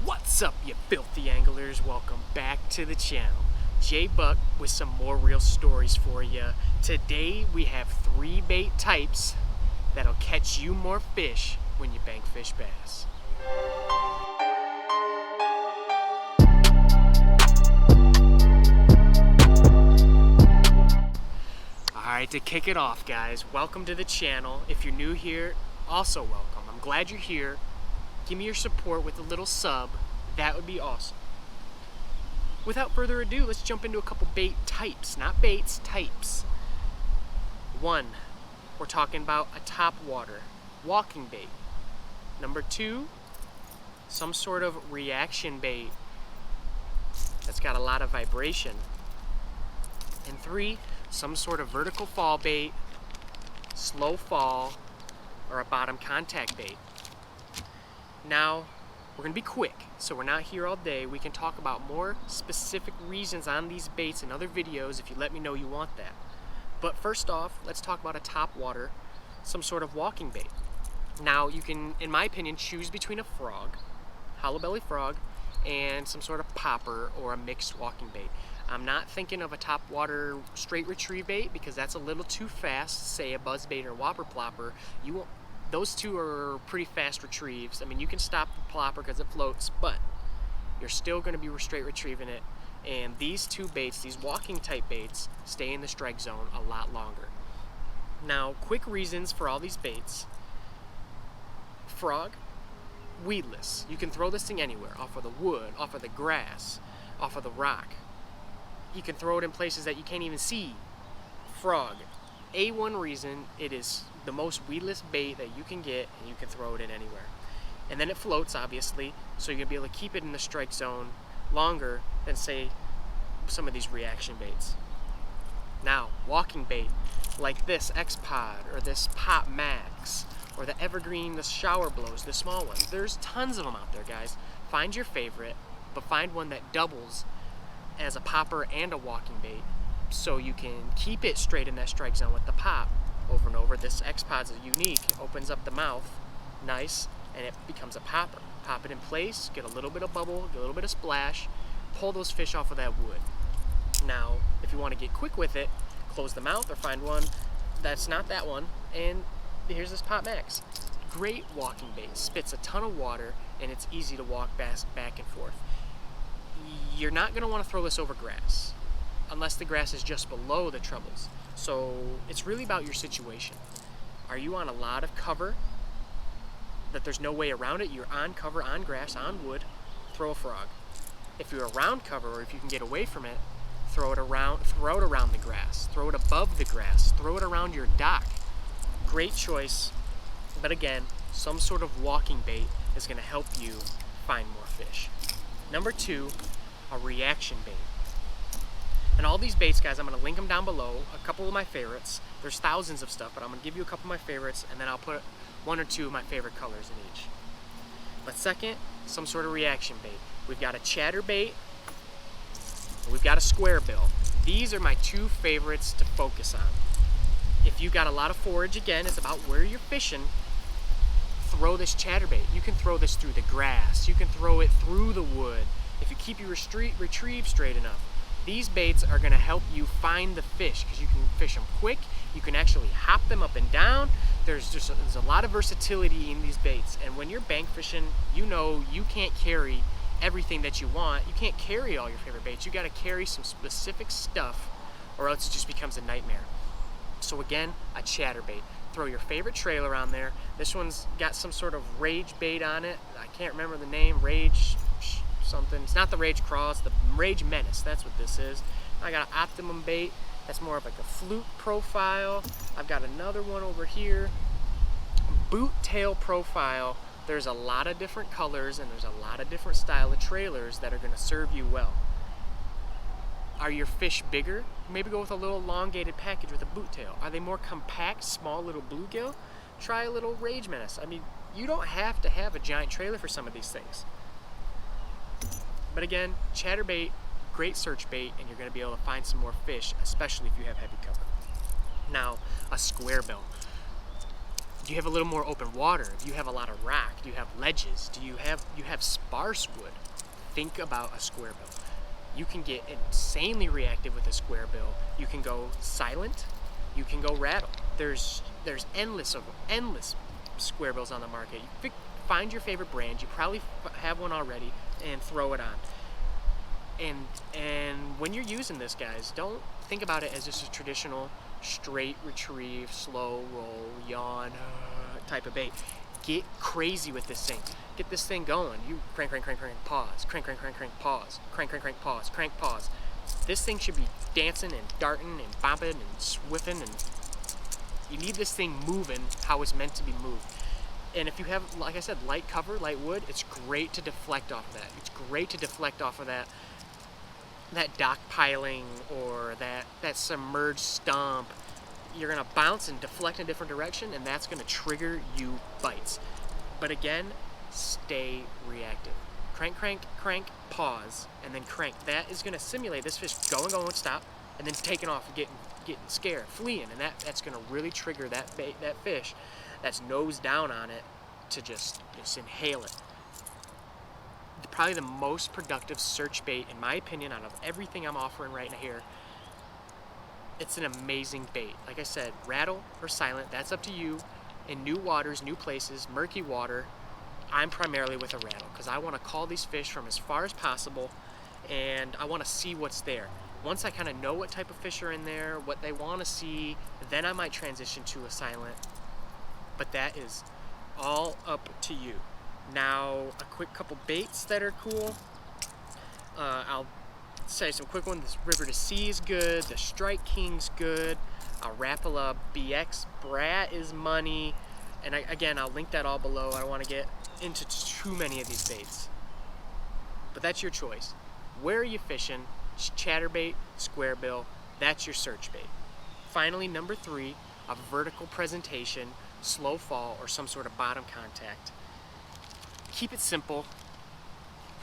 What's up, you filthy anglers? Welcome back to the channel. Jay Buck with some more real stories for you. Today we have 3 bait types that'll catch you more fish when you bank fish bass. Alright, to kick it off, guys, welcome to the channel. If you're new here, also welcome. I'm glad you're here. Give me your support with a little sub. That would be awesome. Without further ado, let's jump into a couple bait types. Not baits, types. 1, we're talking about a topwater walking bait. Number 2, some sort of reaction bait that's got a lot of vibration. And 3, some sort of vertical fall bait, slow fall, or a bottom contact bait. Now, we're going to be quick, so we're not here all day. We can talk about more specific reasons on these baits in other videos if you let me know you want that. But first off, let's talk about a topwater, some sort of walking bait. Now, you can, in my opinion, choose between a frog, hollow belly frog, and some sort of popper or a mixed walking bait. I'm not thinking of a topwater straight retrieve bait because that's a little too fast, say a buzzbait or a whopper plopper. You won't. Those two are pretty fast retrieves. I mean, you can stop the plopper because it floats, but you're still going to be straight retrieving it. And these two baits, these walking type baits, stay in the strike zone a lot longer. Now, quick reasons for all these baits. Frog, weedless. You can throw this thing anywhere, off of the wood, off of the grass, off of the rock. You can throw it in places that you can't even see. Frog, A1 reason, it is the most weedless bait that you can get, and you can throw it in anywhere. And then it floats, obviously, so you're going to be able to keep it in the strike zone longer than, say, some of these reaction baits. Now, walking bait, like this X-Pod, or this Pop Max, or the Evergreen, the Shower Blows, the small ones. There's tons of them out there, guys. Find your favorite, but find one that doubles as a popper and a walking bait, so you can keep it straight in that strike zone with the pop over and over. This X-Pod's unique. It opens up the mouth, nice, and it becomes a popper. Pop it in place, get a little bit of bubble, get a little bit of splash, pull those fish off of that wood. Now, if you want to get quick with it, close the mouth or find one that's not that one, and here's this Pop Max. Great walking bait, spits a ton of water, and it's easy to walk back and forth. You're not going to want to throw this over grass unless the grass is just below the trebles. So it's really about your situation. Are you on a lot of cover that there's no way around it? You're on cover, on grass, on wood, throw a frog. If you're around cover, or if you can get away from it, throw it around the grass, throw it above the grass, throw it around your dock. Great choice, but again, some sort of walking bait is going to help you find more fish. Number 2, a reaction bait. And all these baits, guys, I'm going to link them down below, a couple of my favorites. There's thousands of stuff, but I'm going to give you a couple of my favorites, and then I'll put 1 or 2 of my favorite colors in each. But second, some sort of reaction bait. We've got a Chatterbait, we've got a Squarebill. These are my 2 favorites to focus on. If you got a lot of forage, again, it's about where you're fishing. Throw this Chatterbait. You can throw this through the grass. You can throw it through the wood if you keep your retrieve straight enough. These baits are going to help you find the fish because you can fish them quick. You can actually hop them up and down. There's a lot of versatility in these baits. And when you're bank fishing, you know you can't carry everything that you want. You can't carry all your favorite baits. You got to carry some specific stuff, or else it just becomes a nightmare. So again, a Chatterbait. Throw your favorite trailer on there. This one's got some sort of rage bait on it. I can't remember the name. Rage something. It's not the Rage Crawl, it's the Rage Menace. That's what this is. I got an Optimum bait. That's more of like a flute profile. I've got another one over here. Boot tail profile. There's a lot of different colors and there's a lot of different style of trailers that are going to serve you well. Are your fish bigger? Maybe go with a little elongated package with a boot tail. Are they more compact, small little bluegill? Try a little Rage Menace. I mean, you don't have to have a giant trailer for some of these things. But again, Chatterbait, great search bait, and you're going to be able to find some more fish, especially if you have heavy cover. Now, a Squarebill. Do you have a little more open water? Do you have a lot of rock? Do you have ledges? Do you have sparse wood? Think about a Squarebill. You can get insanely reactive with a Squarebill. You can go silent. You can go rattle. There's endless Squarebills on the market. You find your favorite brand. You probably have one already, and throw it on. And when you're using this, guys, don't think about it as just a traditional straight retrieve, slow roll, yawn type of bait. Get crazy with this thing. Get this thing going. You crank, pause, crank, pause, crank, pause, crank, pause. This thing should be dancing and darting and bopping and swiffing, and you need this thing moving how it's meant to be moved. And if you have, like I said, light cover, light wood, it's great to deflect off of that. It's great to deflect off of that dock piling or that submerged stump. You're gonna bounce and deflect in a different direction, and that's gonna trigger you bites. But again, stay reactive. Crank, pause, and then crank. That is gonna simulate this fish going, stop, and then taking off and getting scared, fleeing, and that's gonna really trigger that fish that's nose down on it to just inhale it. Probably the most productive search bait, in my opinion, out of everything I'm offering right here. It's an amazing bait. Like I said, rattle or silent, that's up to you. In new waters, new places, murky water, I'm primarily with a rattle because I want to call these fish from as far as possible, and I want to see what's there. Once I kind of know what type of fish are in there, what they want to see, then I might transition to a silent. But that is all up to you. Now, a quick couple baits that are cool. I'll say some quick ones. This River to Sea is good. The Strike King's good. Rapala BX Brat is money. And again, I'll link that all below. I don't want to get into too many of these baits. But that's your choice. Where are you fishing? Chatterbait, Squarebill, that's your search bait. Finally, number 3, a vertical presentation, slow fall, or some sort of bottom contact. Keep it simple.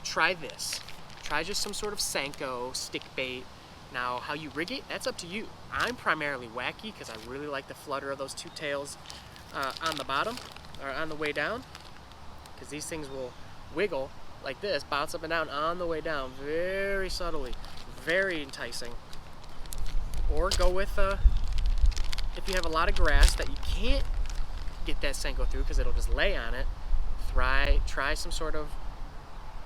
Try this. Try just some sort of Senko stick bait. Now, how you rig it, that's up to you. I'm primarily wacky because I really like the flutter of those two tails on the bottom, or on the way down, because these things will wiggle like this, bounce up and down on the way down, very subtly, very enticing. Or go with, if you have a lot of grass that you can't get that Senko through because it'll just lay on it, try some sort of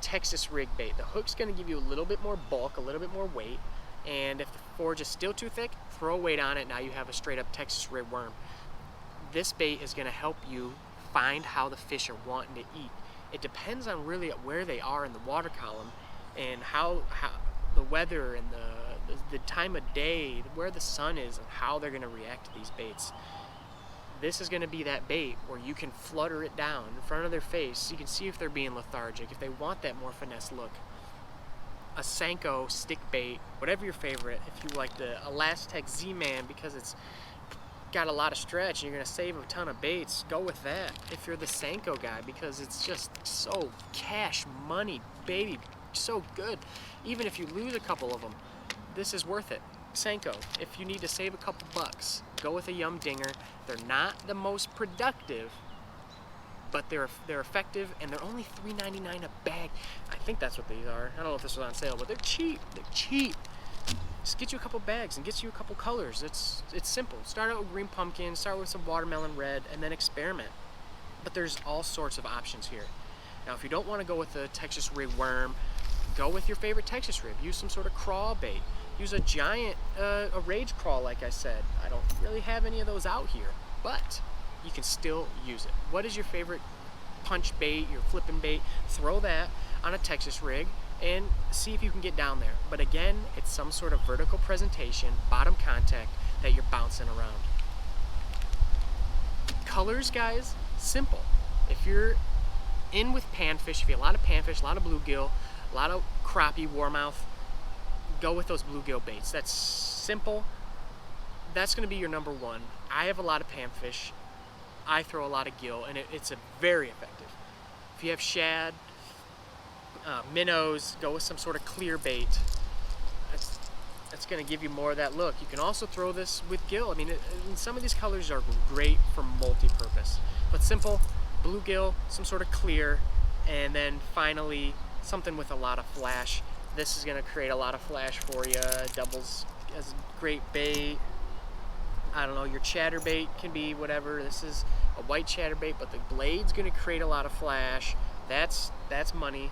Texas rig bait. The hook's going to give you a little bit more bulk, a little bit more weight, and if the forage is still too thick, throw weight on it. Now you have a straight up Texas rig worm. This bait is going to help you find how the fish are wanting to eat. It depends on really where they are in the water column and how the weather and the time of day, where the sun is, and how they're going to react to these baits. This is going to be that bait where you can flutter it down in front of their face. You can see if they're being lethargic, if they want that more finesse look. A Senko stick bait, whatever your favorite. If you like the Elastec Z-Man because it's got a lot of stretch and you're going to save a ton of baits, go with that. If you're the Senko guy, because it's just so cash money, baby, so good. Even if you lose a couple of them, this is worth it. Senko, if you need to save a couple bucks, go with a Yum Dinger. They're not the most productive, but they're effective, and they're only $3.99 a bag. I think that's what these are. I don't know if this was on sale, but they're cheap. They're cheap. Just get you a couple bags and get you a couple colors. It's simple. Start out with green pumpkin, start with some watermelon red, and then experiment. But there's all sorts of options here. Now, if you don't want to go with the Texas rig worm, go with your favorite Texas rib. Use some sort of crawl bait. Use a giant, a rage crawl, like I said. I don't really have any of those out here, but you can still use it. What is your favorite punch bait, your flipping bait? Throw that on a Texas rig and see if you can get down there. But again, it's some sort of vertical presentation, bottom contact that you're bouncing around. Colors, guys, simple. If you're in with panfish, if you have a lot of panfish, a lot of bluegill, a lot of crappie, warmouth, go with those bluegill baits. That's simple. That's going to be your number one. I have a lot of panfish. I throw a lot of gill, and it's very effective. If you have shad, minnows, go with some sort of clear bait. That's going to give you more of that look. You can also throw this with gill. I mean, some of these colors are great for multi-purpose. But simple, bluegill, some sort of clear, and then finally something with a lot of flash. This is gonna create a lot of flash for you. Doubles as a great bait. I don't know, your chatterbait can be whatever. This is a white chatterbait, but the blade's gonna create a lot of flash. That's money.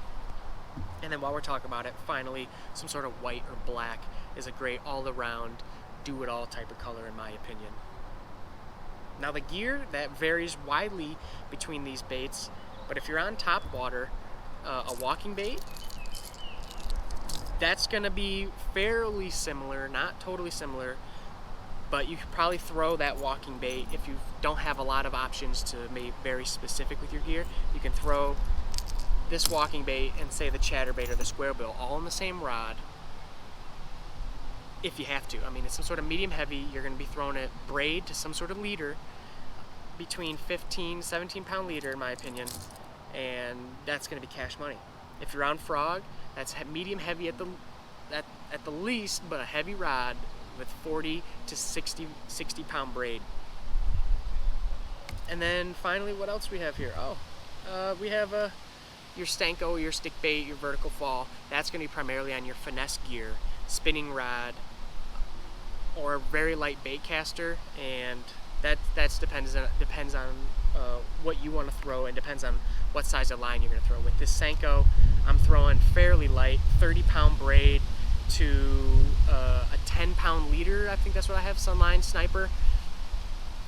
And then while we're talking about it, finally, some sort of white or black is a great all-around, do-it-all type of color in my opinion. Now the gear, that varies widely between these baits, but if you're on TOPWATER, a walking bait, that's gonna be fairly similar, not totally similar, but you could probably throw that walking bait if you don't have a lot of options to be very specific with your gear. You can throw this walking bait and say the chatterbait or the Squarebill all in the same rod if you have to. I mean, it's some sort of medium heavy. You're going to be throwing a braid to some sort of leader, between 15, 17 pound leader in my opinion, and that's going to be cash money. If you're on frog, that's medium heavy at the least, but a heavy rod with 40 to 60 pound braid. And then finally, what else we have here? We have your Stanko, your stick bait, your vertical fall. That's going to be primarily on your finesse gear, spinning rod, or a very light bait caster, and that depends on what you want to throw, and depends on what size of line you're going to throw. With this Senko, I'm throwing fairly light, 30 pound braid to a 10 pound leader. I think that's what I have, Sunline Sniper.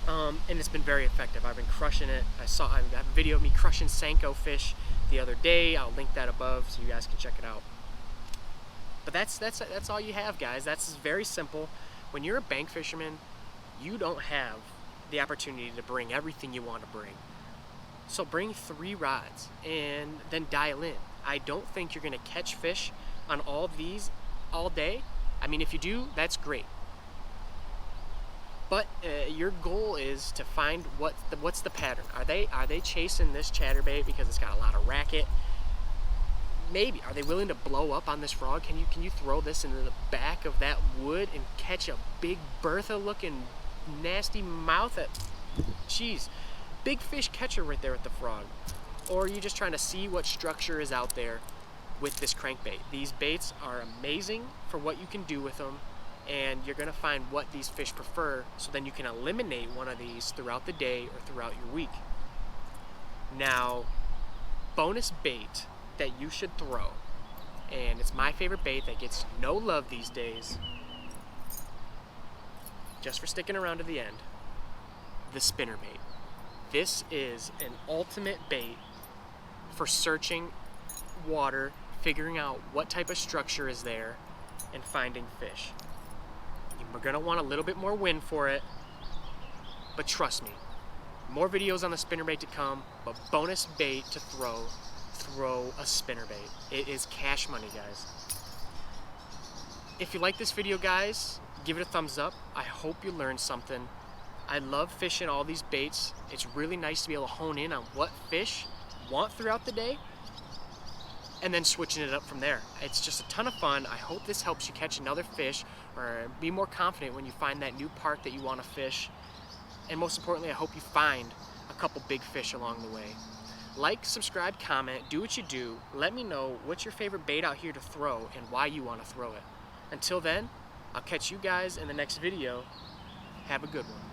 And it's been very effective. I've been crushing it. I have a video of me crushing Senko fish the other day. I'll link that above so you guys can check it out. But that's all you have, guys. That's very simple. When you're a bank fisherman, you don't have the opportunity to bring everything you want to bring. So bring 3 rods and then dial in. I don't think you're going to catch fish on all of these all day. I mean, if you do, that's great. But your goal is to find what's the pattern. Are they chasing this chatterbait because it's got a lot of racket? Maybe. Are they willing to blow up on this frog? Can you throw this into the back of that wood and catch a big Bertha looking nasty mouth at, jeez, big fish catcher right there with the frog? Or are you just trying to see what structure is out there with this crankbait? These baits are amazing for what you can do with them, and you're gonna find what these fish prefer, so then you can eliminate one of these throughout the day or throughout your week. Now, bonus bait that you should throw, and it's my favorite bait that gets no love these days, just for sticking around to the end, the spinnerbait. This is an ultimate bait for searching water, figuring out what type of structure is there, and finding fish. We're gonna want a little bit more wind for it, but trust me, more videos on the spinnerbait to come, but bonus bait to throw a spinnerbait. It is cash money, guys. If you like this video, guys, give it a thumbs up. I hope you learned something. I love fishing all these baits. It's really nice to be able to hone in on what fish want throughout the day, and then switching it up from there. It's just a ton of fun. I hope this helps you catch another fish or be more confident when you find that new park that you want to fish. And most importantly, I hope you find a couple big fish along the way. Like, subscribe, comment, do what you do. Let me know what's your favorite bait out here to throw and why you want to throw it. Until then, I'll catch you guys in the next video. Have a good one.